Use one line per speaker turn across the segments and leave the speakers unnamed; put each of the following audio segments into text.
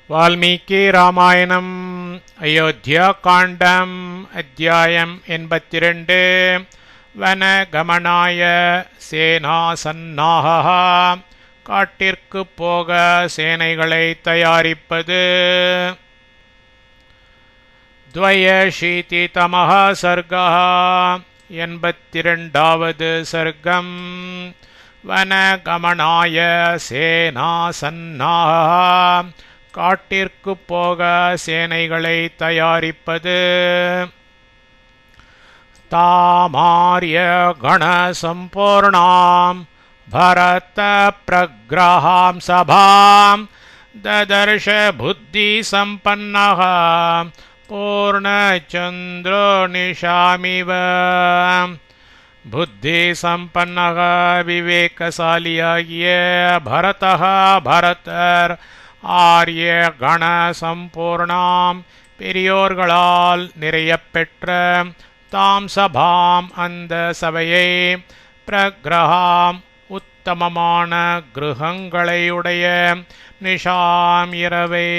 வால்மீகி ராமாயணம் அயோத்தியா காண்டம் அத்தியாயம் 82 வனகமனாய சேனாசன்னாஹ காட்டிற்கு போக சேனைகளை தயாரிப்பது. द्वयशीतितमः सर्गः 82வது सर्गம். வனகமனாய சேனாசன்னாஹ காட்டிற்கு போக சேனைகளை தயாரிப்பது. தாமார்ய கணசம்பூர்ணாம் பரத பிரக்ரஹாம் சபாம் ததர்ஷ புத்தி சம்பன்னஹ பூர்ணச்சந்திரோ நிஷாமிவ. புத்தி சம்பன்னஹ விவேகசாலியாகிய பரதர் ஆரிய கண சம்பூர்ணாம் பெரியோர்களால் நிறைய பெற்ற தாம் சபாம் அந்த சபையை பிரக்ரஹாம் உத்தமமான கிருஹங்களையுடைய நிஷாம் இரவை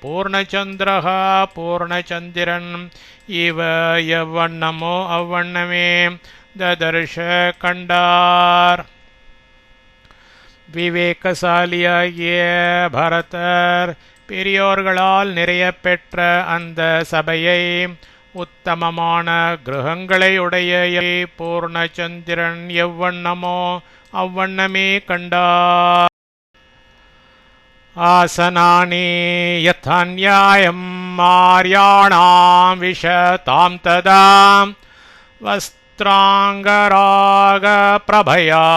பூர்ணச்சந்திரஹ பூர்ணச்சந்திரன் இவ எவ்வண்ணமோ அவ்வண்ணமே ததர்ஷ கண்டார். விவேகசாலியாகிய பரதர் பெரியோர்களால் நிறைய பெற்ற அந்த சபையை உத்தமமான கிரகங்களை உடைய பூர்ணச்சந்திரன் எவ்வண்ணமோ அவ்வண்ணமே கண்டார். ஆசனானி யதான்யாயம் ஆர்யாணாம் விஷதாம் ததாம் வஸ்திராங்கராக பிரபயா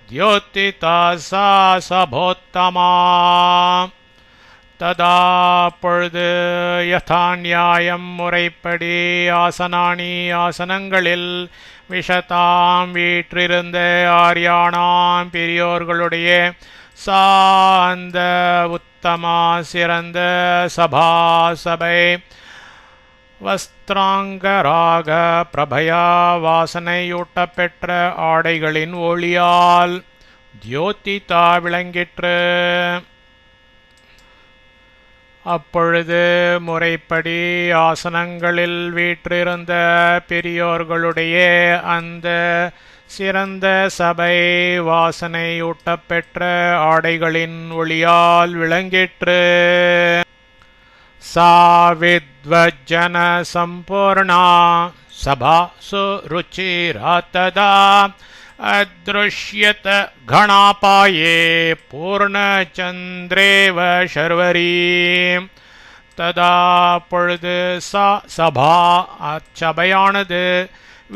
த்யோதிதா சா சபோத்தமா. ததா பொழுது யதான்யாயம் முறைப்படி ஆசனானி ஆசனங்களில் விஷதாம் வீற்றிருந்த ஆர்யாணாம் பெரியோர்களுடைய சாந்த உத்தமா சிறந்த சபா சபை வஸ்திராங்கராக பிரபயா வாசனையூட்ட பெற்ற ஆடைகளின் ஒளியால் தியோதிதா விளங்கிற்று. அப்பொழுது முறைப்படி ஆசனங்களில் வீற்றிருந்த பெரியோர்களுடைய அந்த சிறந்த சபை வாசனையூட்ட பெற்ற ஆடைகளின் ஒளியால் விளங்கிற்று. சா வித்வஜன சம்பூர்ணா சபா சுருச்சிரா ததா அத்ருஷ்யத கணாபாயே பூர்ணச்சந்திரேவ சர்வரி. ததா பொழுது சபா அச்சபையானது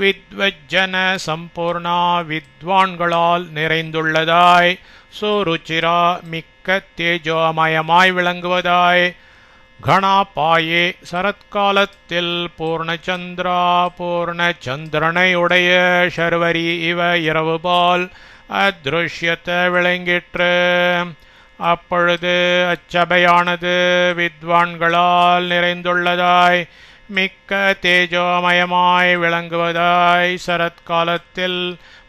வித்வஜன சம்பூர்ணா வித்வான்களால் நிறைந்துள்ளதாய் சுருச்சிரா மிக்க தேஜோமயமாய் விளங்குவதாய் கணாபாயே சரத்காலத்தில் பூர்ணச்சந்திரா பூர்ணச்சந்திரனை உடைய சர்வரி இவ இரவு போல் அத்ருஷ்யத்த விளங்கிற்று. அப்பொழுது அச்சபையானது வித்வான்களால் நிறைந்துள்ளதாய் மிக்க தேஜோமயமாய் விளங்குவதாய் சரத்காலத்தில்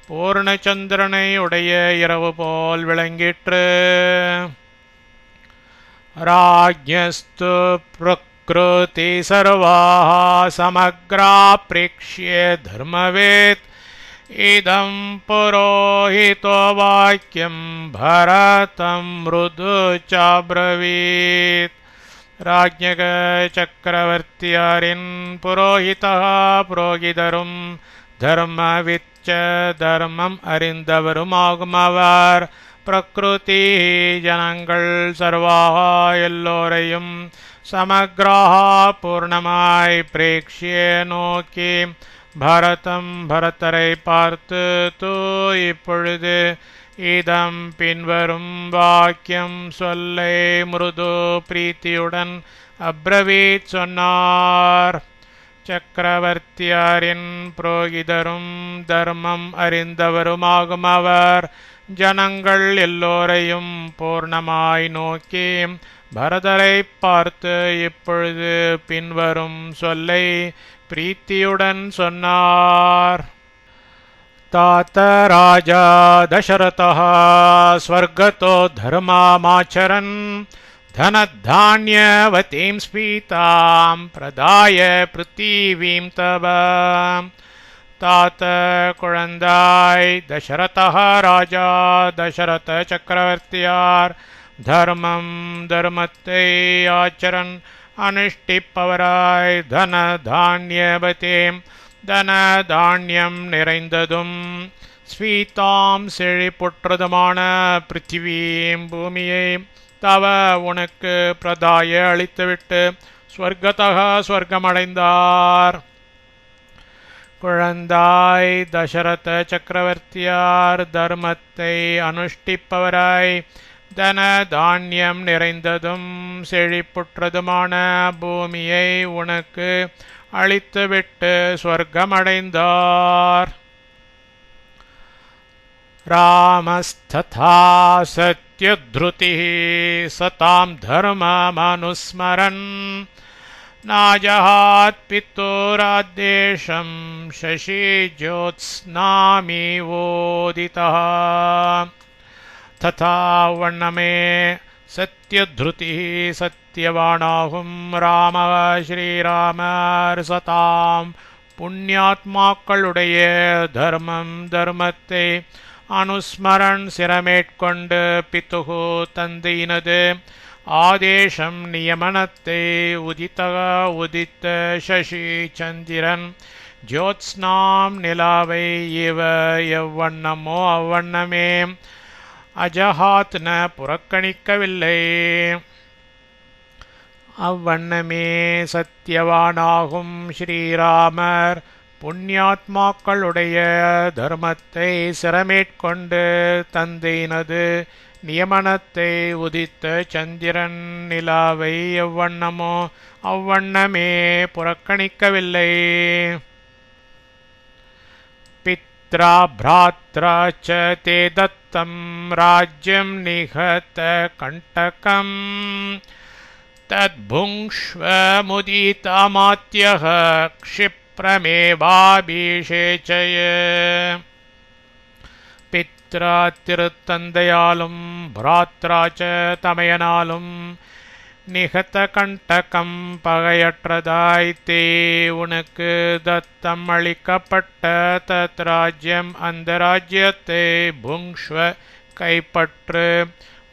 பூர்ணச்சந்திரனை உடைய இரவு போல் விளங்கிற்று. ராஜ்யஸ்து பிரக்ருதி சர்வாஹ சமக்ரா ப்ரேக்ஷ்ய தர்மவேத் இதம் புரோஹிதோ வாக்கியம் பரதம் மிருது சாப்ரவீத். ராஜ்யக சக்கரவர்த்தியாரின் புரோஹிதா புரோகிதரும் தர்மவிச்ச தர்மம் அறிந்தவருமாகும் அவர் பிரகிருதி ஜனங்கள் சர்வாக எல்லோரையும் சமக்ராஹா பூர்ணமாய் பிரேக்ஷ்ய நோக்கி பரதரை பார்த்து தூ இப்பொழுது இதம் பின்வரும் வாக்கியம் சொல்லை மிருது பிரீத்தியுடன் அப்ரவீத் சொன்னார். சக்கரவர்த்தியாரின் புரோகிதரும் தர்மம் அறிந்தவருமாகும் அவர் ஜனங்கள் எல்லோரையும் பூர்ணமாய் நோக்கி பரதரை பார்த்து இப்பொழுது பின்வரும் சொல்லை பிரீத்தியுடன் சொன்னார். तात राजा दशरथः स्वर्गतो धर्मामाचरन् धनधान्यवतीं स्फीतां प्रदाय पृथिवीं तव तात कुழந்தாய் தசரதः ராஜா தசரத சக்கரவர்த்தியார் தர்மம் தர்மத்தை ஆச்சரன் அனுஷ்டிப்பவராய் தன தானியவதேம் தன தானியம் நிறைந்ததும் ஸ்வீதாம் செழிப்புற்றதுமான பிருத்திவீம் பூமியை தவ உனக்கு பிரதாய அளித்துவிட்டு ஸ்வர்கதக ஸ்வர்க்கமடைந்தார். குழந்தாய் தசரத சக்கரவர்த்தியார் தர்மத்தை அனுஷ்டிப்பவராய் தன தானியம் நிறைந்ததும் செழிப்புற்றதுமான பூமியை உனக்கு அளித்துவிட்டு ஸ்வர்க்கமடைந்தார். ராமஸ்ததா சத்யத்ருதிः சதாம் தர்மமனுஸ்மரன் நாஜஹாத் பித்தோராத்தேஷம் சசி ஜோத்ஸ்னாமிவோதிதः ததா வண்ணமே சத்யத்ருதிः சத்தியவானாகும் ராம ஸ்ரீராமர் சதாம் புண்ணியாத்மாக்களுடைய தர்மம் தர்மத்தை அனுஸ்மரன் சிரமேற்கொண்டு பித்துகு தந்தையினது ஆதேசம் நியமனத்தை உதித்த சசி சந்திரன் ஜோத்ஸ்னாம் நிலாவை இவ எவ்வண்ணமோ அவ்வண்ணமே அஜஹாத்ன புறக்கணிக்கவில்லை. அவ்வண்ணமே சத்தியவானாகும் ஸ்ரீராமர் புண்ணியாத்மாக்களுடைய தர்மத்தை சிரமேற்கொண்டு தந்தையினது நியமனத்தை உதித்த சந்திரன் நிலாவை எவ்வண்ணமோ அவ்வண்ணமே புறக்கணிக்கவில்லை. பித்ரா ப்ராத்ரா ச தே தத்தம் ராஜ்யம் நிகத கண்டகம் தத்புங்ஷ்வ முதிதமாத்யஹ க்ஷிப்ரமேவாபிஷேச்சய. பித்ரா திருத்தந்தையாலும் பிராத்ராச்ச தமையனாலும் நிகத கண்டகம் பகையற்றதாய் தே உனக்கு தத்தம் அளிக்கப்பட்ட தத் ராஜ்யம் அந்த ராஜ்யத்தை புங்ஷ்வ கைப்பற்று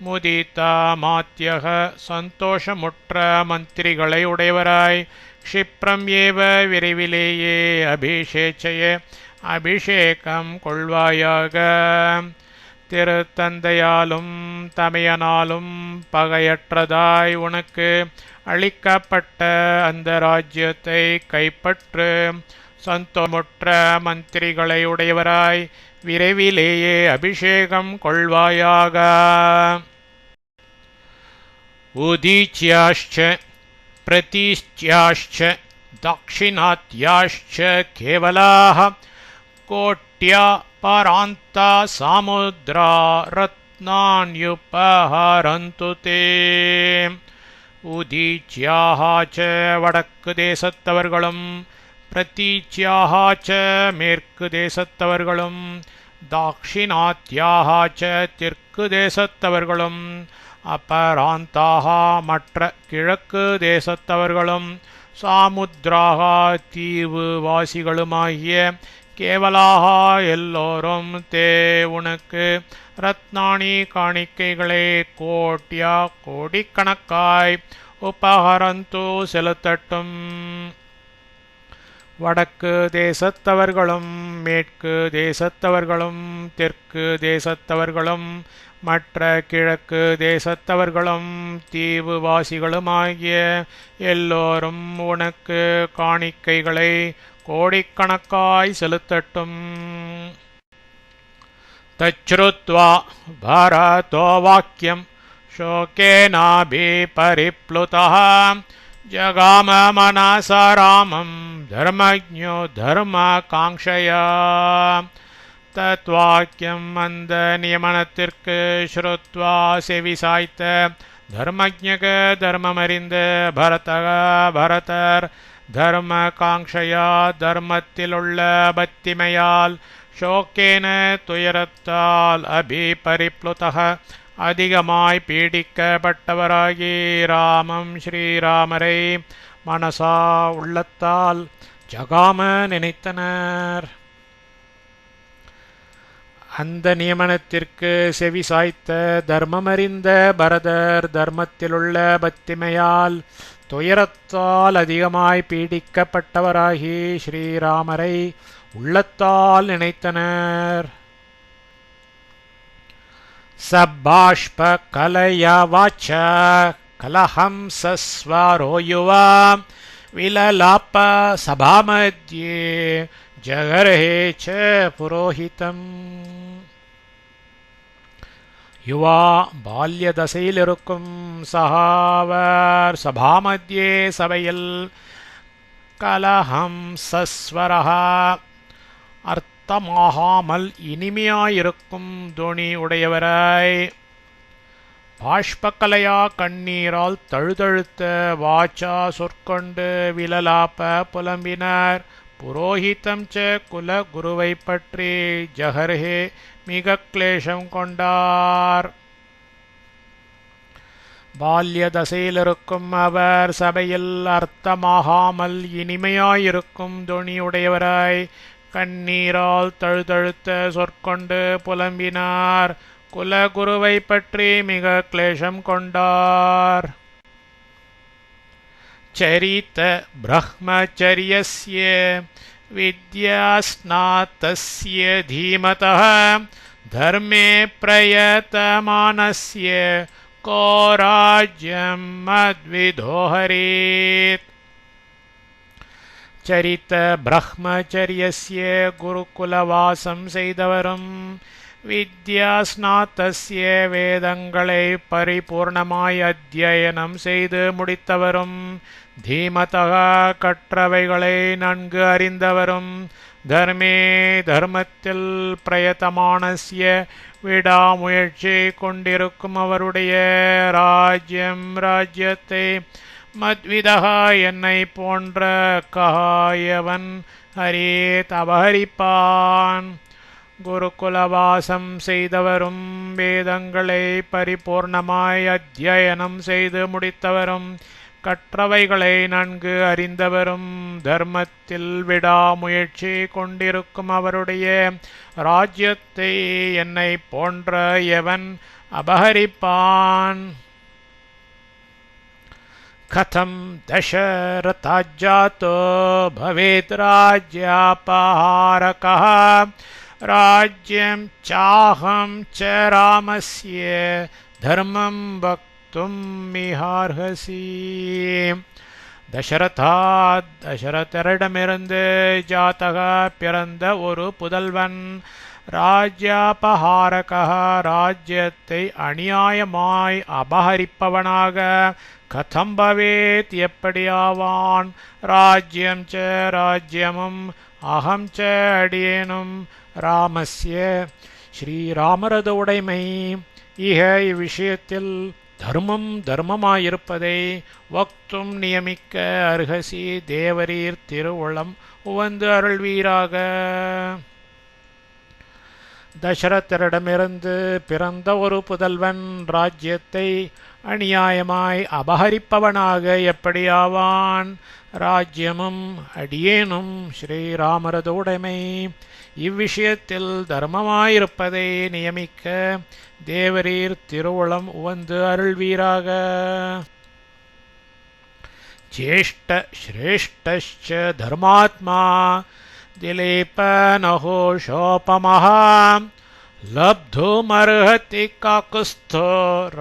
முதிதா மாத்யக சந்தோஷமுற்ற மந்திரிகளை உடையவராய் க்ஷிப்ரம் ஏவ விரைவிலேயே அபிஷேச்சய அபிஷேகம் கொள்வாயாக. திருத்தந்தையாலும் தமையனாலும் பகையற்றதாய் உனக்கு அளிக்கப்பட்ட அந்த ராஜ்யத்தை கைப்பற்று சந்தோஷமுற்ற மந்திரிகளை உடையவராய் விரைவிலேயே அபிஷேகம் கொள்வாயாக. உதீச்யாश्च பிரதீச்யாश्च தாக்ஷிணாத்யாश्च கேவலாः கோட்யா பராந்தா சாமுத்ரா ரத்னான்யுபஹரந்து தே. உதீச்யாः ச வடக்கு தேசத்தவர்களும் பிரதீச்யாः ச மேற்கு தேசத்தவர்களும் தாக்ஷிணாத்யாः ச தெற்கு தேசத்தவர்களும் அபராந்தாக மற்ற கிழக்கு தேசத்தவர்களும் சாமுத்ராக தீவு வாசிகளுமாகிய கேவலாக எல்லோரும் தே உனக்கு ரத்னாணி காணிக்கைகளை கோட்யா கோடிக்கணக்காய் உபஹரந்து செலுத்தட்டும். வடக்கு தேசத்தவர்களும் மேற்கு தேசத்தவர்களும் தெற்கு தேசத்தவர்களும் மற்ற கிழக்கு தேசத்தவர்களும் தீவுவாசிகளுமாகிய எல்லோரும் உனக்கு காணிக்கைகளை கோடிக்கணக்காய் செலுத்தட்டும். தச்ருத்வா பரதோ வாக்கியம் சோகேனாபி பரிப்ளுதः ஜகாம மனசா ராமம் தர்மஜ்ஞோ தர்மகாங்க்ஷயா. தத்வாக்கியம் அந்த நியமனத்திற்கு ஸ்ருத்வா செவிசாய்த்த தர்மஜ்ஞக தர்மமறிந்த பரதர் தர்ம காங்க்ஷயா தர்மத்திலுள்ள பத்திமையால் ஷோக்கேன துயரத்தால் அபிபரிப்ளுதः அதிகமாய் பீடிக்கப்பட்டவராகி ராமம் ஸ்ரீராமரை மனசா உள்ளத்தால் ஜகாம நினைத்தனர். அந்த நியமனத்திற்கு செவி சாய்த்த தர்மமறிந்த பரதர் தர்மத்திலுள்ள பக்திமையால் துயரத்தால் அதிகமாய் பீடிக்கப்பட்டவராகி ஸ்ரீராமரை உள்ளத்தால் நினைத்தனர். சபாஷ்ப கலயா வாச்ச கலஹம்சஸ்வரோ யுவா விலலாப சபாமத்யே ஜகர்ஹே ச புரோஹிதம். யுவா பால்யதசையில் இருக்கும் சகாவர் சபாமத்தியே சபையில் கலஹம்சஸ்வரஹா அர்த்தமாகாமல் இனிமையாயிருக்கும் துணி உடையவராய் பாஷ்பக்கலையா கண்ணீரால் தழுதழுத்த வாச்சா சொற்கொண்டு விலலாப்ப புலம்பினர். புரோஹிதம் ச குல குருவை பற்றி ஜஹர்ஹே மிக கிளேஷம் கொண்டார். பால்யதசையிலிருக்கும் அவர் சபையில் அர்த்தமாகாமல் இனிமையாயிருக்கும் துணியுடையவராய் கண்ணீரால் தழுதழுத்த சொற்கொண்டு புலம்பினார். குலகுருவை பற்றி மிக கிளேஷம் கொண்டார். சரித பிரம்மச்சரியஸ்ய வித்யாஸ்நாதஸ்ய தீமதः தர்மே பிரயத்தமானஸ்ய கோ ராஜ்யம் மத்விதோஹரேத். சரித்த பிரம்மச்சரியஸ்ய குருகுலவாசம் செய்தவரும் வித்யாஸ்நாதஸ்ய வேதங்களை பரிபூர்ணமாய் அத்தியனம் செய்து முடித்தவரும் தீமதக கற்றவைகளை நன்கு அறிந்தவரும் தர்மே தர்மத்தில் பிரயத்தமானஸ்ய விடாமுயற்சி கொண்டிருக்கும் அவருடைய ராஜ்யத்தை மத்விதகா என்னை போன்ற கஹாயவன் ஹரேத் அபகரிப்பான். குருகுலவாசம் செய்தவரும் வேதங்களை பரிபூர்ணமாய் அத்தியனம் செய்து முடித்தவரும் கற்றவைகளை நன்கு அறிந்தவரும் தர்மத்தில் விடாமுயற்சி கொண்டிருக்கும் அவருடைய ராஜ்யத்தை என்னை போன்ற எவன் அபகரிப்பான். கதம் தசரதாஜ்ஜாதோ பவேத் ராஜ்யாபஹாரகः ராஜ்யம் சாஹம் ச ராமஸ்ய தர்மம் வக்தும் மிஹார்ஹசி. தசரதரிடமிருந்து ஜாதக பிறந்த ஒரு புதல்வன் ராஜ்யாபஹாரக ராஜ்யத்தை அநியாயமாய் அபகரிப்பவனாக கதம் பவேத் எப்படியாவான். ராஜ்யம் ச ராஜ்யமும் அகம் ச அடியேனும் ராமஸ்ய ஸ்ரீராமரது உடைமை இஹ இவ்விஷயத்தில் தர்மம் தர்மமாயிருப்பதை வக்தும் நியமிக்க அர்ஹசி தேவரீர் திருவுளம் உவந்து அருள்வீராக. தசரதரிடமிருந்து பிறந்த ஒரு புதல்வன் ராஜ்யத்தை அநியாயமாய் அபகரிப்பவனாக எப்படியாவான். ராஜ்யமும் அடியேனும் ஸ்ரீராமரது உடைமை இவ்விஷயத்தில் தர்மமாயிருப்பதை நியமிக்க தேவரீர் திருவுளம் உவந்து அருள்வீராக. ஜேஷ்ட ஸ்ரேஷ்டச்ச தர்மாத்மா திலீப நஹோஷோபமஹ லப்துமர்ஹதி காகுஸ்தோ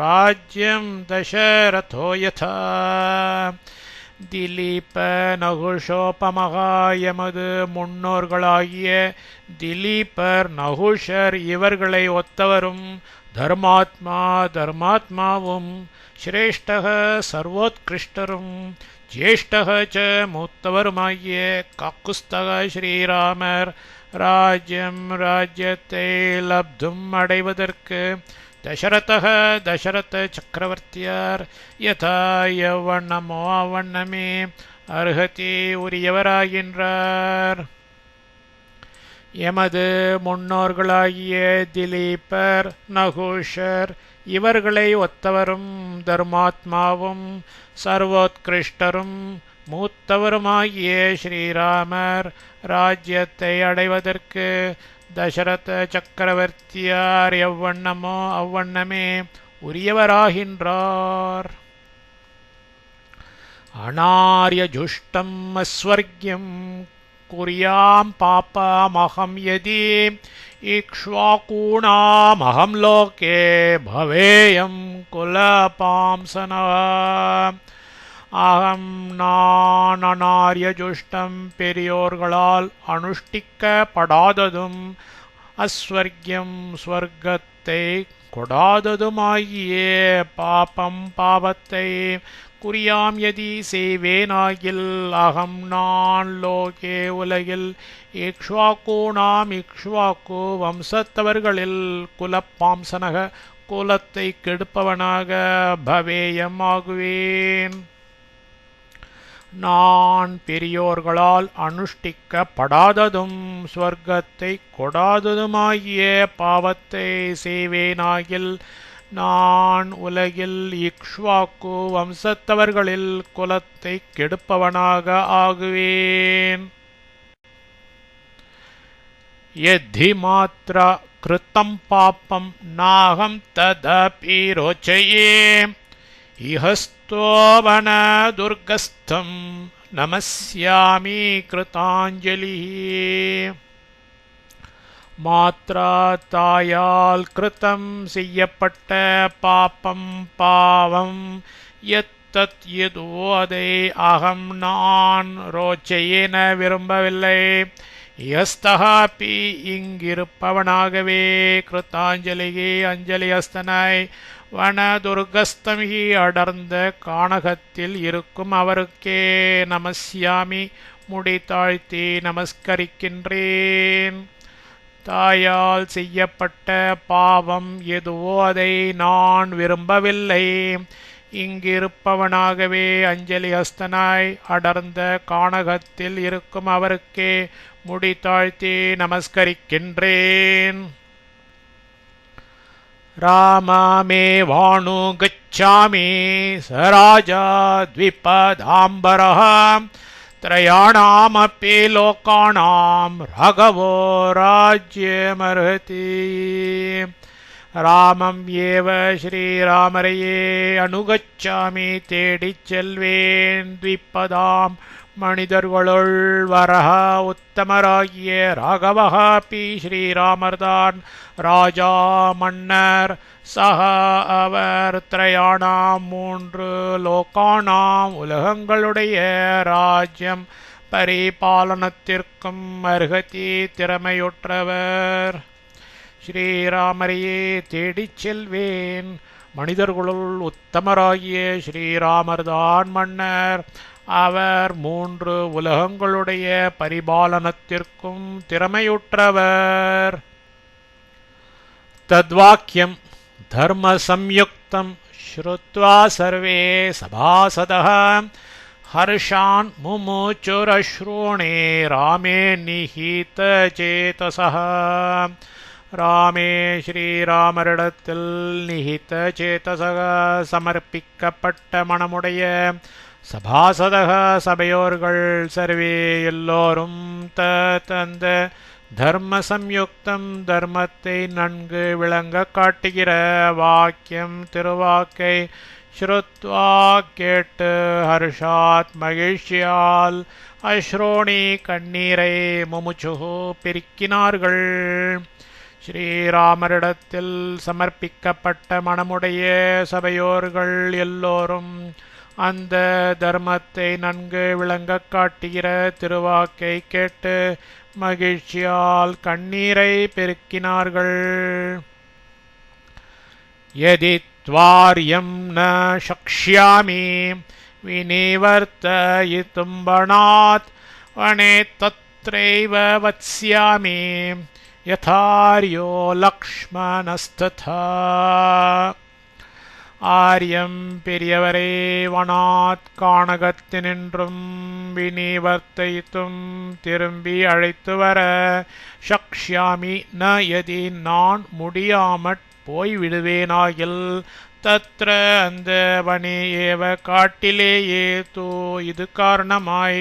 ராஜ்யம் தசரதோ யதா. திலீப நகுஷோபமகா எமது முன்னோர்களாகிய திலீபர் நகுஷர் இவர்களை ஒத்தவரும் தர்மாத்மா தர்மாத்மாவும் ஸ்ரேஷ்டக சர்வோத்கிருஷ்டரும் ஜேஷ்டக ச மூத்தவருமாகிய காக்குஸ்தக ஸ்ரீராமர் ராஜ்யம் ராஜ்யத்தை லப்தும் அடைவதற்கு தசரதः தசரத சக்கரவர்த்தியார் யதா எவ்வண்ணமோ அவ்வண்ணமே அர்ஹதி உரியவராகின்றார். எமது முன்னோர்களாகிய திலீபர் நகுஷர் இவர்களை ஒத்தவரும் தர்மாத்மாவும் சர்வோத்கிருஷ்டரும் மூத்தவருமாகிய ஸ்ரீராமர் ராஜ்யத்தை அடைவதற்கு தசரத சக்கரவர்த்தியார் எவ்வண்ணமோ அவ்வண்ணமே உரியவராகின்றார். அநார்யஜுஷ்டம் அஸ்வர்க்யம் குர்யாம் பாபமஹம் யதி இக்ஷ்வாகூணாமஹம் லோகே பவேயம் குலபாம்சனः. அகம் நான் அநார்யஜுஷ்டம் பெரியோர்களால் அனுஷ்டிக்கப்படாததும் அஸ்வர்க்யம் ஸ்வர்க்கத்தை கொடாததுமாகிய பாபம் பாவத்தை குறியாம் யதி செய்வேனாகில் அகம் நான் லோகே உலகில் இக்ஷ்வாக்கூணாம் இக்ஷ்வாக்கு வம்சத்தவர்களில் குலப்பாம்சனக குலத்தை கெடுப்பவனாக பவேயம் ஆகுவேன். நான் பெரியோர்களால் அனுஷ்டிக்கப்படாததும் ஸ்வர்க்கத்தை கொடாததுமாகிய பாவத்தை செய்வேனாகில் நான் உலகில் இக்ஷ்வாக்கு வம்சத்தவர்களில் குலத்தை கெடுப்பவனாக ஆகுவேன். யத்தி மாத்ரா கிருத்தம் பாப்பம் நாகம் ததபி ரோச்சயே இஹஸ்தோவன துர்கஸ்தம் நமஸ்யாமி கிருதாஞ்சலி. மாத்ரா தாயால் கிருத்தம் செய்யப்பட்ட பாப்பம் பாவம் எத்தத் எதுவோ அதை அகம் நான் ரோச்சையென விரும்பவில்லை. யஸ்தகாபி இங்கிருப்பவனாகவே கிருத்தாஞ்சலிகி அஞ்சலியஸ்தனாய் வன துர்கஸ்தமிகி அடர்ந்த கானகத்தில் இருக்கும் அவருக்கே நமஸ்யாமி முடி தாழ்த்தி நமஸ்கரிக்கின்றேன். தாயால் செய்யப்பட்ட பாவம் எதுவோ அதை நான் விரும்பவில்லை. இங்கிருப்பவனாகவே அஞ்சலி ஹஸ்தனாய் அடர்ந்த கானகத்தில் இருக்கும் அவருக்கே முடி தாழ்த்தி நமஸ்கரிக்கின்றேன். ராமமே வாணு கச்சாமி சராஜா த்விபதாம்பரஹ த்ரயாணாமப்பி லோகாணாம் ராகவோ ராஜ்யமர்ஹதி. ராமம் ஏவ ஸ்ரீராமரையே அனுகச்சாமி தேடிச் செல்வேன். த்விபதாம் மனிதர்களுள் வரஹ உத்தமராகிய ராகவஹா பி ஸ்ரீராமர்தான் ராஜா மன்னர். சஹ அவர் திரயாணாம் மூன்று லோகானாம் உலகங்களுடைய ராஜ்யம் பரிபாலனத்திற்கும் அர்ஹதி திறமையுற்றவர். ஸ்ரீராமரையே தேடிச் செல்வேன். மனிதர்களுள் உத்தமராகிய ஸ்ரீராமர்தான் மன்னர். அவர் மூன்று உலகங்களுடைய பரிபாலனத்திற்கும் திறமையுற்றவர். தத்வாக்கியம் தர்ம சம்யுக்தம் ஸ்ருத்வா சர்வே சபாசதः ஹர்ஷான் முமுச்சுரஸ்ரூணே ராமே நிஹித சேதசः. ராமே ஸ்ரீராமரிடத்தில் நிஹித சேதசக சமர்ப்பிக்கப்பட்ட மனமுடைய சபாசதக சபையோர்கள் சர்வே எல்லோரும் தந்த தர்ம சம்யுக்தம் தர்மத்தை நன்கு விளங்க காட்டுகிற வாக்கியம் திருவாக்கை ஸ்ருத்வா கேட்டு ஹர்ஷாத் மகிழ்ச்சியால் அஸ்ரோணி கண்ணீரை முமுச்சுகு பெருக்கினார்கள். ஸ்ரீராமரிடத்தில் சமர்ப்பிக்கப்பட்ட மனமுடைய சபையோர்கள் எல்லோரும் அந்த தர்மத்தை நன்கு விளங்க காட்டுகிற திருவாக்கை கேட்டு மகிழ்ச்சியால் கண்ணீரை பெருக்கினார்கள். யதி த்வார்யம் ந ஷக்ஷ்யாமி விநிவர்த்தயிதும் வனாத் வனே தத்ரைவ வத்ஸ்யாமி யதார்யோ லக்ஷ்மணஸ்ததா. ஆரியம் பெரியவரே வனாத் கானகத்தினின்றும் விநிவர்த்தித்தும் திரும்பி அழைத்து வர ஷக்ஷ்யாமி ந யதி நான் முடியாமற் போய்விடுவேனாகில் தத்ர அந்த வனே ஏவ காட்டிலேயே தோ இது காரணமாய்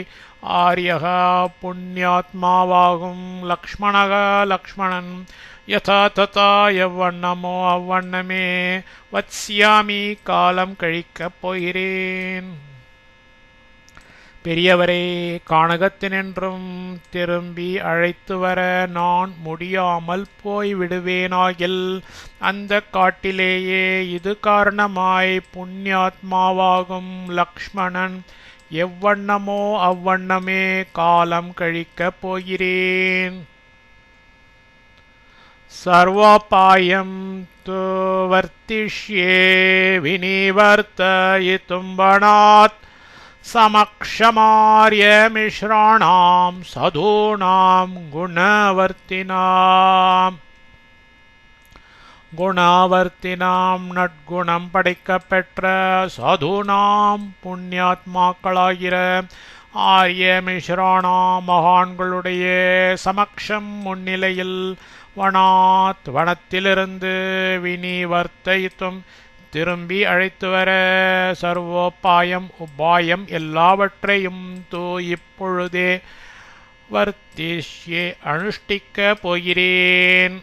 ஆரியகா புண்ணியாத்மாவாகும் லக்ஷ்மணகா லக்ஷ்மணன் யதா ததா எவ்வண்ணமோ அவ்வண்ணமே வத்ஸ்யாமி காலம் கழிக்கப் போகிறேன். பெரியவரே, கானகத்தினின்றும் திரும்பி அழைத்து வர நான் முடியாமல் போய்விடுவேனாகில் அந்த காட்டிலேயே இது காரணமாய் புண்ணியாத்மாவாகும் லக்ஷ்மணன் எவ்வண்ணமோ அவ்வண்ணமே காலம் கழிக்கப் போகிறேன். சர்வோபாயம் து வர்த்திஷ்யே விநிவர்த்தயிதும் வனாத் சமக்ஷமார்ய மிஸ்ராணாம் சதூனாம் குணவர்த்தினாம் நற்குணம் படைக்கப்பெற்ற சதுனாம் புண்ணியாத்மாக்களாகிற ஆரிய மிஸ்ராணாம் மகான்களுடைய சமக்ஷம் முன்னிலையில் வனாத் வனத்திலிருந்து விநிவர்த்தயித்தும் திரும்பி அழைத்து வர சர்வோபாயம் உபாயம் எல்லாவற்றையும் தோ இப்பொழுதே வர்த்திஷ்யே அனுஷ்டிக்க போகிறேன்.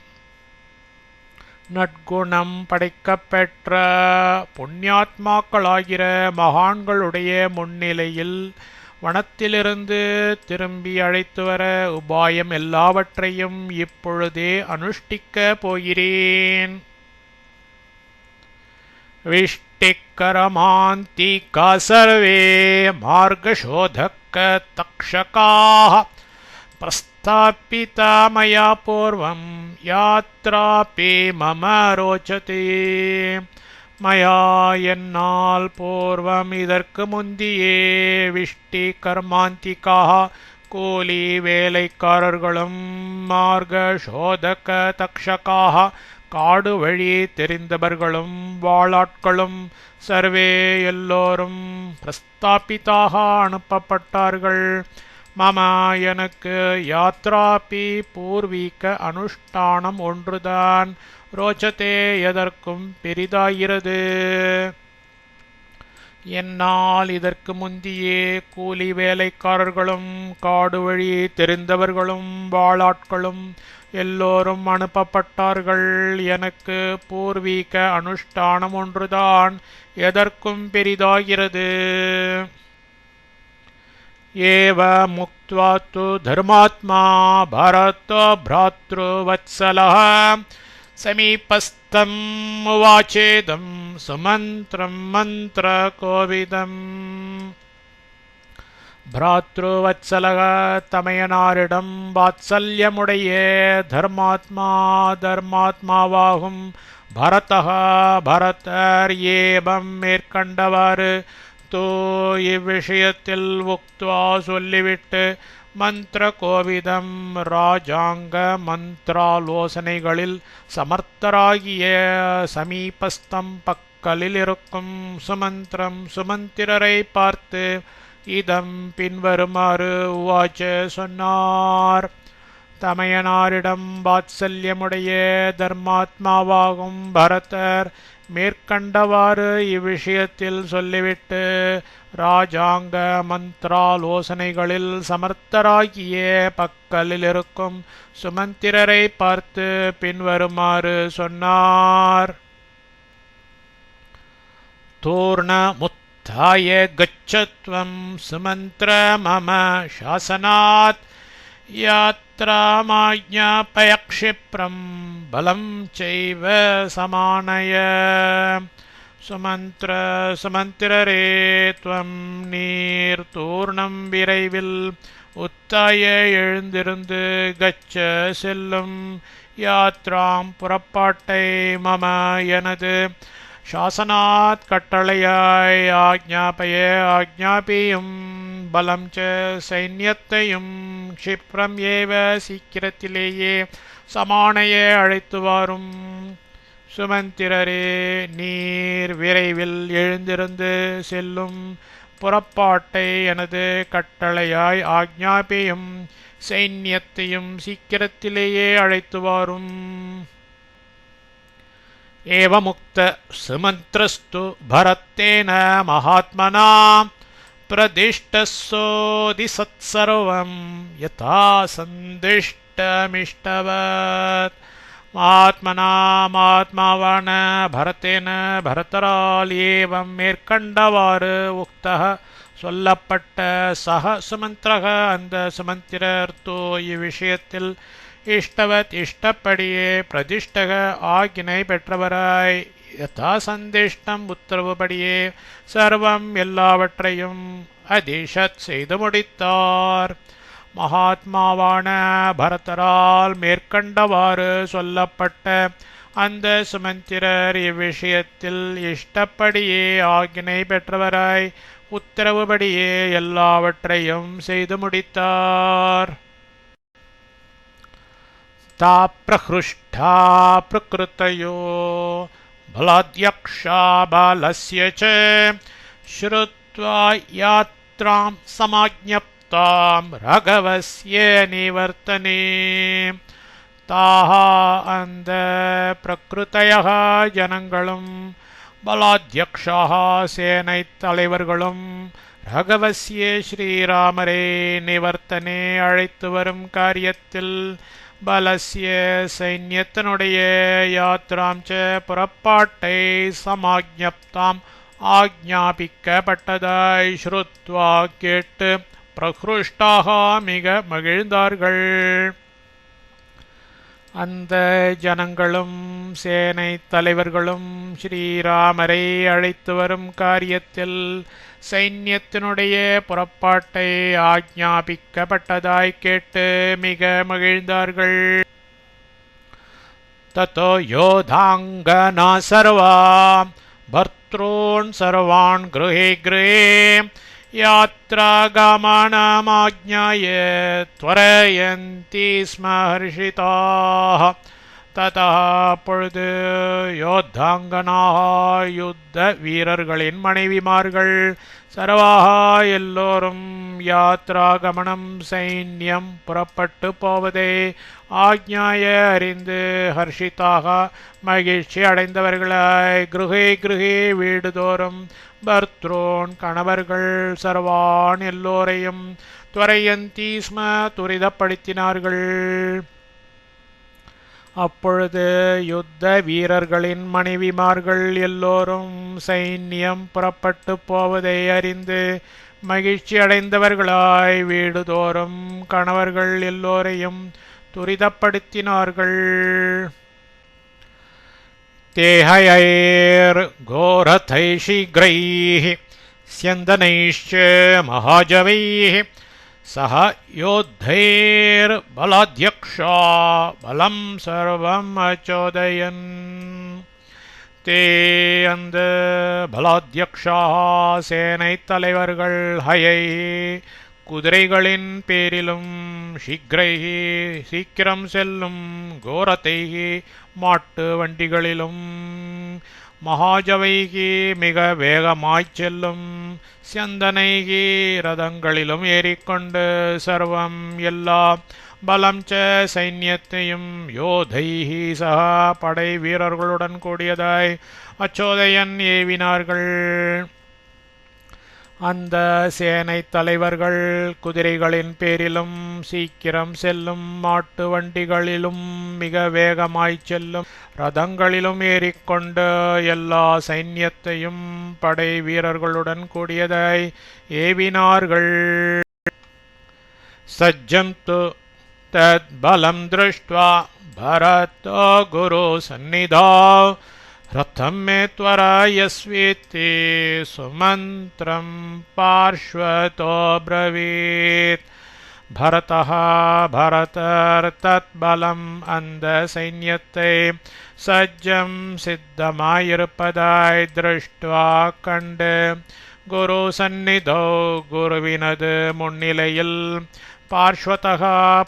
நற்குணம் படைக்கப்பெற்ற புண்ணியாத்மாக்களாகிற மகான்களுடைய முன்னிலையில் வனத்திலிருந்து திரும்பி அழைத்து வர உபாயம் எல்லாவற்றையும் இப்பொழுதே அனுஷ்டிக்க போகிறேன். விஷ்டிக்கரமாந்திகா சர்வே மார்கசோதக்க தக்ஷகாः பிரஸ்தாபிதா மயா பூர்வம் யாத்ராபி மம ரோச்சதே. மயா என்னால் பூர்வம் இதற்கு முந்தியே விஷ்டி கர்மாந்திகாக கூலி வேலைக்காரர்களும் மார்கசோதக தக்ஷகாக காடு வழி தெரிந்தவர்களும் வாளாட்களும் சர்வே எல்லோரும் பிரஸ்தாபிதாக அனுப்பப்பட்டார்கள். மம எனக்கு யாத்ராபி பூர்வீக அனுஷ்டானம் ஒன்றுதான் ரோச்சதே எதற்கும் பெரிதாகிறது. என்னால் இதற்கு முந்தியே கூலி வேலைக்காரர்களும் காடு வழி தெரிந்தவர்களும் வாளாட்களும் எல்லோரும் அனுப்பப்பட்டார்கள். எனக்கு பூர்வீக அனுஷ்டானம் ஒன்றுதான் எதற்கும் பெரிதாகிறது. ஏவ முக்த்வா து தர்மாத்மா பரதோ ப்ராத்ருவத்சலः சமீபஸ்தம் உவாச்சேதம் சுமந்திரம் மந்திர கோவிதம். பிராத்ருவத்சலக தமையனாரிடம் வாத்சல்யமுடைய தர்மாத்மாவாகும் பரதः பரதர் ஏவம் மேற்கண்டவாறு தோ இவ்விஷயத்தில் உக்த்வா சொல்லிவிட்டு மந்திர கோவிதம் ராஜாங்க மந்திராலோசனைகளில் சமர்த்தராகிய சமீபஸ்தம் பக்கலில் இருக்கும் சுமந்திரம் சுமந்திரரை பார்த்து இதம் பின்வருமாறு உவாச்ச சொன்னார். தமையனாரிடம் வாத்சல்யமுடைய தர்மாத்மாவாகும் பரதர் மேற்கண்டவாறு இவ்விஷயத்தில் சொல்லிவிட்டு ராஜாங்க மந்திராலோசனைகளில் சமர்த்தராகிய பக்கலில் இருக்கும் சுமந்திரரை பார்த்து பின்வருமாறு சொன்னார். தூர்ணமுத்தாய கச்சத்வம் சுமந்திர மம சாசனாத் யாத்ராமாஜ்ஞாபய க்ஷிப்ரம் பலம் சைவ சமானய. சுமந்திரரே, துவம் நீர் தூர்ணம் விரைவில் உத்தாய எழுந்திருந்து கச்ச செல்லும். யாத்ராம் புறப்பாட்டை மம எனது சாசனாத் கட்டளையாய் ஆக்ஞாபியும் பலம் ச சைன்யத்தையும் க்ஷிப்ரம் ஏவ சீக்கிரத்திலேயே சமானைய அழைத்து வாரும். சுமந்திரரே, நீர் விரைவில் எழுந்திருந்து செல்லும் புறப்பாட்டை எனது கட்டளையாய் ஆக்ஞாபியும் சைன்யத்தையும் சீக்கிரத்திலேயே அழைத்து வாரும். एवमुक्त सुमन्त्रस्तु भरतेन महात्मना प्रदिष्टस्सोऽधिसत्सर्वं यथा सन्दिष्टमिष्टवत् महात्मना महात्मावान भरतेन भरतराल एवं மேற்கண்டவாறு உக்தः சொல்லப்பட்ட சக சுமந்திரக அந்த சுமந்திரர்த்தோ இவ்விஷயத்தில் இஷ்டவத் இஷ்டப்படியே பிரதிஷ்டக ஆகினை பெற்றவராய் யதா சந்திஷ்டம் உத்தரவுபடியே சர்வம் எல்லாவற்றையும் அதிஷத் செய்து முடித்தார். மகாத்மாவான பரதரால் மேற்கண்டவாறு சொல்லப்பட்ட அந்த சுமந்திரர் இவ்விஷயத்தில் இஷ்டப்படியே ஆகினை பெற்றவராய் உத்தரவுபடியே எல்லாவற்றையும் செய்து முடித்தார். ता प्रहृष्टा प्रकृतयो बलाध्यक्षा बालस्य च श्रुत्वा यात्रां समाज्ञप्तां राघवस्य निवर्तने ताः அந்த பிரகிருதயः ஜனங்களும் பலாத்யக்ஷாः சேனைத் தலைவர்களும் ராகவஸ்ய ஸ்ரீராமரே நிவர்த்தனே அழைத்து வரும் காரியத்தில் பலஸ்ய சைன்யத்தினுடைய யாத்ராம் ச புறப்பாட்டை சமாஜ்ஞப்தாம் ஆக்ஞாபிக்கப்பட்டதாய் ஸ்ருத்வா கேட்டு பிரஹ்ருஷ்டாக மிக மகிழ்ந்தார்கள். அந்த ஜனங்களும் சேனை தலைவர்களும் ஸ்ரீராமரை அழைத்து வரும் காரியத்தில் சைன்யத்தினுடைய புறப்பாட்டை ஆக்ஞாபிக்கப்பட்டதாய் கேட்டு மிக மகிழ்ந்தார்கள். ததோ யோதாங்கனா சர்வா பர்த்ரூன் சர்வான் கிருஹே கிருஹே யாத்ராகமனமாஜ்ஞாய த்வரயந்தி ஸ்ம ஹர்ஷிதாः. ததா அப்பொழுது யோத்தாங்கனாக யுத்த வீரர்களின் மனைவிமார்கள் சர்வாக எல்லோரும் யாத்ராகமனம் சைன்யம் புறப்பட்டு போவதை ஆக்ஞாய அறிந்து ஹர்ஷிதாக மகிழ்ச்சி அடைந்தவர்களாய் கிருஹே கிருஹே வீடுதோறும் பர்த்ரோன் கணவர்கள் சர்வான் எல்லோரையும் துவரயந்தி ஸ்ம துரிதப்படுத்தினார்கள். அப்பொழுது யுத்த வீரர்களின் மனைவிமார்கள் எல்லோரும் சைன்யம் புறப்பட்டு போவதை அறிந்து மகிழ்ச்சி அடைந்தவர்களாய் வீடுதோறும் கணவர்கள் எல்லோரையும் துரிதப்படுத்தினார்கள். தேஹயைர் கோரதை சீக்ரைஹ ஸ்யந்தனைஷ்ச மகாஜவைஹ சஹ யோத்தைர் பலாத்யக்ஷா பலம் சர்வம் அச்சோதயன். தே அந்த பலாத்யக்ஷா சேனை தலைவர்கள் ஹயை குதிரைகளின் பேரிலும் சீக்ரைஹி சீக்கிரம் செல்லும் கோரதைஹி மாட்டு வண்டிகளிலும் மகாஜவைகி மிக வேகமாய்ச் செல்லும் ஸ்யந்தனைகி ரதங்களிலும் ஏறிக்கொண்டு சர்வம் எல்லா பலம் ச சைன்யத்தையும் யோதைஹி சஹா படை வீரர்களுடன் கூடியதாய் அச்சோதயன் ஏவினார்கள். அந்த சேனை தலைவர்கள் குதிரைகளின் பேரிலும் சீக்கிரம் செல்லும் மாட்டு வண்டிகளிலும் மிக வேகமாய்ச் செல்லும் ரதங்களிலும் ஏறிக்கொண்டு எல்லா சைன்யத்தையும் படை வீரர்களுடன் கூடியதாய் ஏவினார்கள். சஜ்ஜந்து தத் பலம் திருஷ்ட்வா பரதோ குரு சந்நிதா ரதம் மே த்வரா யஸ்வேத்தி சுமந்திரம் பார்ஷ்வதோ ப்ரவீத். பரதः பரதர் தத் பலம் அந்த சைன்யத்தை சஜ்ஜம் சித்தமாயிருப்பதாய் திருஷ்டுவா கண்டு குரு சந்நிதோ குருவினது முன்னிலையில் பார்ஷ்வதः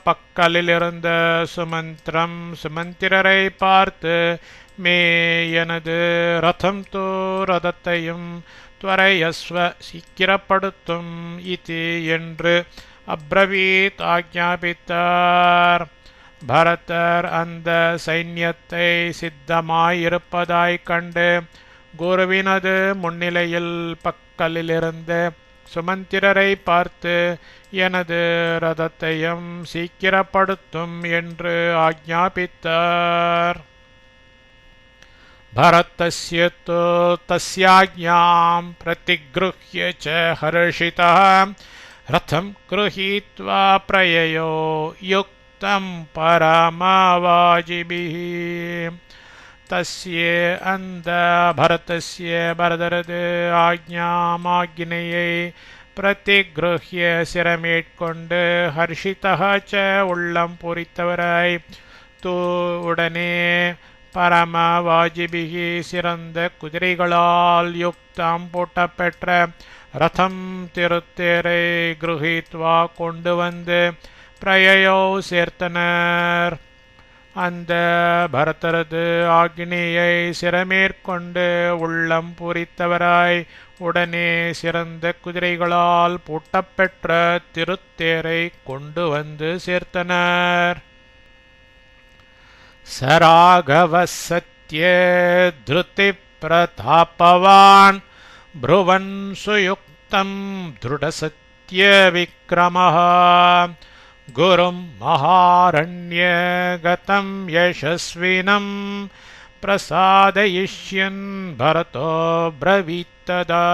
பக்கலிலிருந்த சுமந்திரம் சுமந்திரரை பார்த்து மே எனது ரதம் தோ ரதத்தையும் துவரயஸ்வ சீக்கிரப்படுத்தும் இதி என்று அப்ரவீத் ஆக்ஞாபித்தார். பரதர் அந்த சைன்யத்தை சித்தமாயிருப்பதாய்க் கண்டு குருவினது முன்னிலையில் பக்கலிலிருந்து சுமந்திரரை பார்த்து, எனது ரதத்தையும் சீக்கிரப்படுத்தும் என்று ஆக்ஞாபித்தார். பரதஸ்ய தோ தஸ்யாக்ஞாம் பிரதிக்ருஹ்ய ச ஹர்ஷிதः ரதம் க்ருஹீத்வா பிரயயோ யுக்தம் பரமவாஜிபிஹி. தஸ்ய அந்த பரதஸ்ய பரதரது ஆக்ஞையை பிரதிக்ருஹ்ய சிரமேற்கொண்டு ஹர்ஷிதः ச உள்ளம் பூரித்தவராய் தூ உடனே பரமவாஜிபிகி சிறந்த குதிரைகளால் யுக்தம் பூட்டப்பெற்ற ரதம் திருத்தேரை குருஹித்வா கொண்டு வந்து பிரயயோ சேர்த்தனர். அந்த பரதரது ஆக்ஞையை சிரமேற்கொண்டு உள்ளம் பூரித்தவராய் உடனே சிறந்த குதிரைகளால் பூட்டப்பெற்ற திருத்தேரை கொண்டு வந்து சேர்த்தனர். சராகவ சத்ய திருதி பிரதாபவான் ப்ருவன் சுயுக்தம் திருடசத்ய விக்ரமः குரும் மகாரண்யகதம் யசஸ்வினம் பிரசாதயிஷ்யன் பரதோ ப்ரவீத்ததா.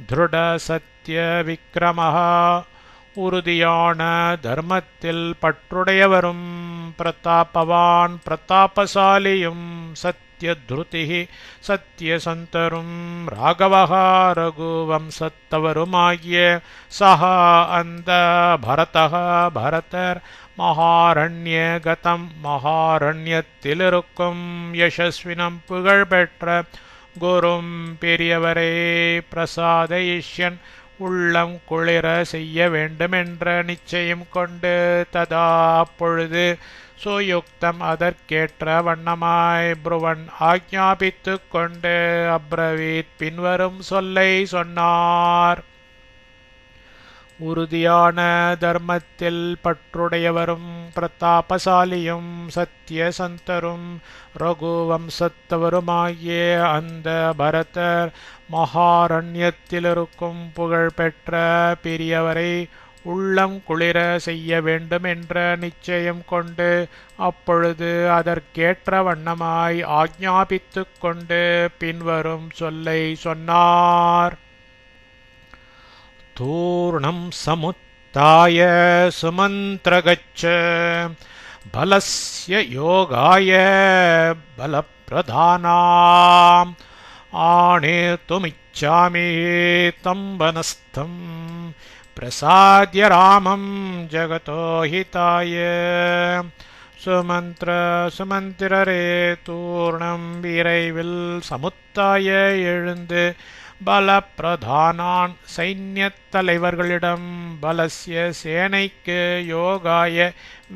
திருடசத்ய விக்ரமः உறுதியான தர்மத்தில் பற்றுடையவரும் பிரதாபவான் பிரதாபசாலியும் சத்யத்ருதி சத்யசந்தரும் ராகவஹா ரகுவம்சத்தவருமாகிய சஹா அந்த பரதः பரதர் மகாரண்யகதம் மகாரண்யத்திலிருக்கும் யசஸ்வினம் புகழ்பெற்ற குரும் பெரியவரே பிரசாதயிஷ்யன் உள்ளம் குளிர செய்ய வேண்டுமென்ற நிச்சயம் கொண்டு ததா அப்பொழுது சுயுக்தம் அதற்கேற்ற வண்ணமாய் ப்ருவன் ஆக்ஞாபித்து கொண்டு அப்ரவீத் பின்வரும் சொல்லை சொன்னார். உறுதியான தர்மத்தில் பற்றுடையவரும் பிரதாபசாலியும் சத்யசந்தரும் ரகுவம்சத்தவருமாகிய அந்த பரதர் மகாரண்யத்திலிருக்கும் புகழ்பெற்ற பெரியவரை உள்ளம் குளிர செய்ய வேண்டும் என்ற நிச்சயம் கொண்டு அப்பொழுது அதற்கேற்ற வண்ணமாய் ஆக்ஞாபித்து கொண்டு பின்வரும் சொல்லை சொன்னார். தூர்ணம் சமுத்தாய சுமந்திரகச்ச பலஸ்ய யோகாய பலப்பிரதானாம் ஆணேதுமிச்சாமி தம் வனஸ்தம் பிரசாத்ய ராமம் ஜகதோ ஹிதாய. சுமந்திரரே, தூர்ணம் விரைவில் சமுத்தாய எழுந்து பலப்பிரதானான் சைன்யத் தலைவர்களிடம் பலஸ்ய சேனைக்கு யோகாய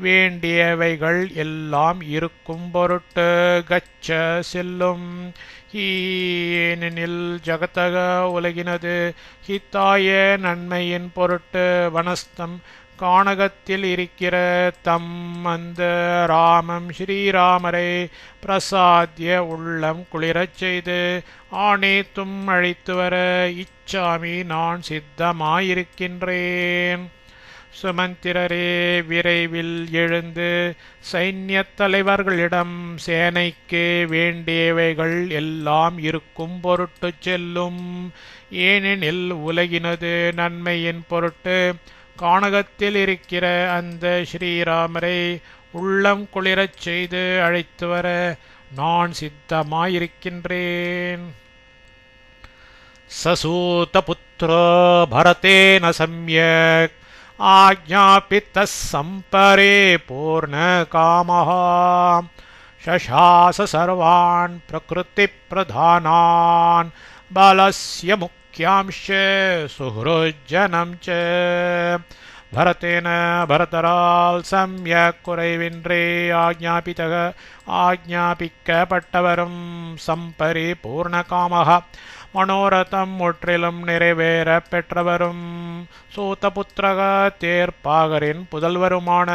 வேண்டியவைகள் எல்லாம் இருக்கும் பொருட்டு கச்ச செல்லும். ஏனெனில் ஜகதக உலகினது ஹிதாய நன்மையின் பொருட்டு வனஸ்தம் கானகத்தில் இருக்கிற தம் அந்த ராமம் ஸ்ரீராமரை பிரசாத்ய உள்ளம் குளிரச் செய்து ஆணேத்தும் அழைத்து வர இச்சாமி நான் சித்தமாயிருக்கின்றேன். சுமந்திரரே, விரைவில் எழுந்து சைன்யத் தலைவர்களிடம் சேனைக்கு வேண்டியவைகள் எல்லாம் இருக்கும் பொருட்டு செல்லும். ஏனெனில் உலகினது நன்மையின் பொருட்டு கானகத்தில் இருக்கிற அந்த ஸ்ரீராமரை உள்ளம் குளிரச் செய்து அழைத்து வர நான் சித்தமாயிருக்கின்றேன். சசூதபுத்ரோ பரதேன சம்யக் ஆஜ்ஞாபிதः சம்பரே பூர்ணகாமः சசாச சர்வான் பிரகிருதி பிரதானான் பலஸ்ய முக்கியாம்ச சுஹ்ருஜனம் ச. பரதேன பரதரால் சம்யக் குறைவின்றே ஆக்ஞாபிக்கப்பட்டவரும் சம்பரி பூர்ணகாமः மனோரதம் முற்றிலும் நிறைவேற பெற்றவரும் சூதபுத்திரக தேர்ப்பாகரின் புதல்வருமான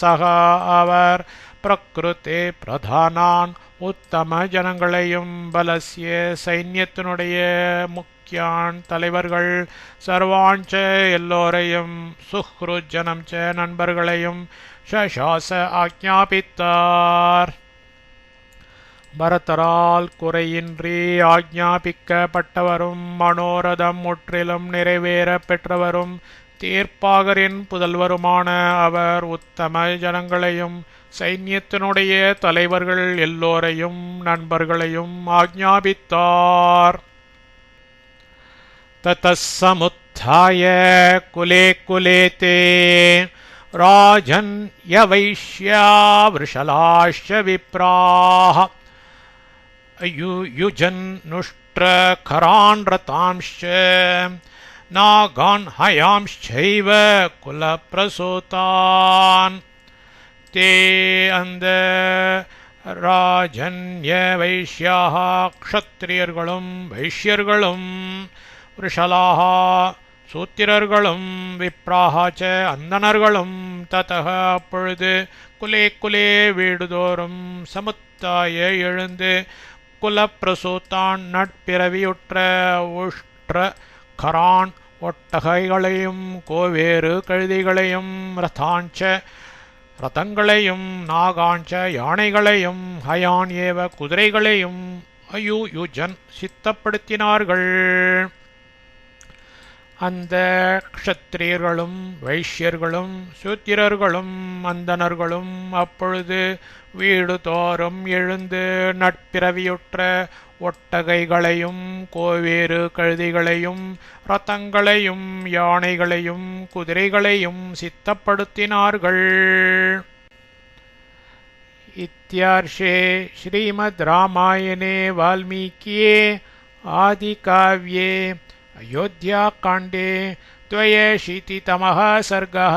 சகா அவர் பிரகிருதே பிரதானான் உத்தம ஜனங்களையும் பலசிய சைன்யத்தினுடைய முக்கியான் தலைவர்கள் சர்வாஞ்ச எல்லோரையும் சுஹ்ருஜனம் ச நண்பர்களையும் ஷாச ஆக்ஞாபித்தார். பரதரால் குறையின்றி ஆக்ஞாபிக்கப்பட்டவரும் மனோரதம் முற்றிலும் நிறைவேற பெற்றவரும் தீர்ப்பாகரின் புதல்வருமான அவர் உத்தம ஜனங்களையும் சைன்யத்தினுடைய தலைவர்கள் எல்லோரையும் நண்பர்களையும் ஆக்ஞாபித்தார். ததசமுத்தாய குலே குலே தே ராஜன் யவைஷ்யா விருஷலாஷ்ச விப்ராஹ யுஜன் நுஷ்ட்ர கரான் ரதாம்ஷ்ச நாகான் ஹயாம்ஷ்சைவ குலப்ரசூதான். தே அந்த ராஜன்ய வைஷ்யாக க்ஷத்ரியர்களும் வைஷ்யர்களும் விருஷலாக சூத்திரர்களும் விப்ராஹாச்ச அந்தணர்களும் ததக அப்பொழுது குலே குலே வீடுதோறும் சமுத்தாய எழுந்து குலப்பிரசூத்தான் நட்பிறவியுற்ற உஷ்ட்ர கரான் ஒட்டகைகளையும் கோவேறு கழுதிகளையும் ரதாஞ்ச ரதங்களையும் நாகாஞ்ச யானைகளையும் ஹயான் ஏவ குதிரைகளையும் யுஜன் சித்தப்படுத்தினார்கள். அந்த க்ஷத்ரியர்களும் வைஷ்யர்களும் சூத்திரர்களும் அந்தணர்களும் அப்பொழுது வீடு தோறும் எழுந்து நட்பிறவியுற்ற ஒட்டகைகளையும் கோவேறு கழுதிகளையும் ரதங்களையும் யானைகளையும் குதிரைகளையும் சித்தப்படுத்தினார்கள். இத்யார்ஷே ஸ்ரீமத் ராமாயணே வால்மீகியே ஆதிகாவ்யே अयोध्याकाण्डे 82तमः सर्गः।